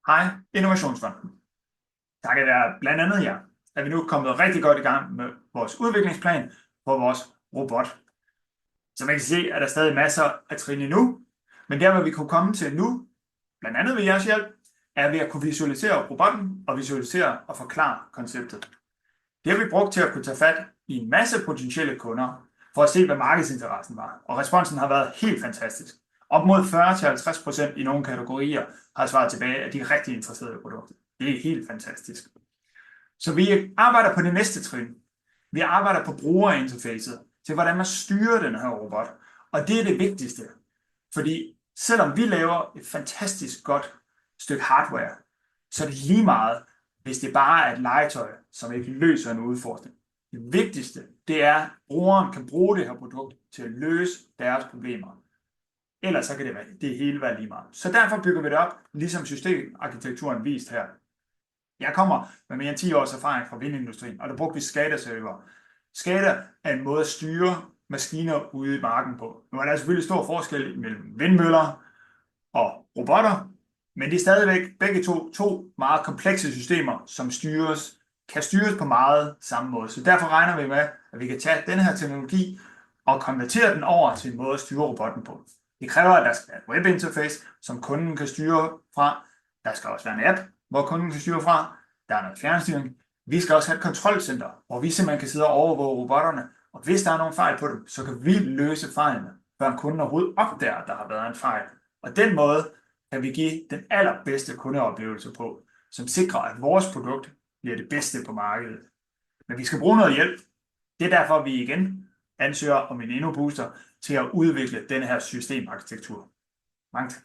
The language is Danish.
Hej, Innovationsfonden. Takket være blandt andet jer, er vi nu kommet rigtig godt i gang med vores udviklingsplan for vores robot. Som I kan se, er der stadig masser af trin endnu, men der, hvor vi kunne komme til nu, blandt andet ved jeres hjælp, er ved at kunne visualisere robotten og visualisere og forklare konceptet. Det har vi brugt til at kunne tage fat i en masse potentielle kunder for at se, hvad markedsinteressen var, og responsen har været helt fantastisk. Op mod 40-50% i nogle kategorier har svaret tilbage, at de er rigtig interesserede i produktet. Det er helt fantastisk. Så vi arbejder på det næste trin. Vi arbejder på brugerinterfacet til, hvordan man styrer den her robot. Og det er det vigtigste. Fordi selvom vi laver et fantastisk godt stykke hardware, så er det lige meget, hvis det bare er et legetøj, som ikke løser en udfordring. Det vigtigste, det er, at brugeren kan bruge det her produkt til at løse deres problemer. Ellers så kan det hele være lige meget. Så derfor bygger vi det op, ligesom systemarkitekturen vist her. Jeg kommer med mere end 10 års erfaring fra vindindustrien, og der brugte vi SCADA-server. SCADA er en måde at styre maskiner ude i marken på. Nu er der selvfølgelig stor forskel mellem vindmøller og robotter, men det er stadigvæk begge to meget komplekse systemer, som kan styres på meget samme måde. Så derfor regner vi med, at vi kan tage denne her teknologi og konvertere den over til en måde at styre robotten på. Det kræver, at der skal være et webinterface, som kunden kan styre fra. Der skal også være en app, hvor kunden kan styre fra. Der er noget fjernstyring. Vi skal også have et kontrolcenter, hvor vi simpelthen kan sidde og overvåge robotterne. Og hvis der er nogle fejl på dem, så kan vi løse fejlene, før kunden overhovedet opdager, at der har været en fejl. Og den måde kan vi give den allerbedste kundeoplevelse på, som sikrer, at vores produkt bliver det bedste på markedet. Men vi skal bruge noget hjælp. Det er derfor, vi igen ansøger om en InnoBooster til at udvikle den her systemarkitektur. Mange tak.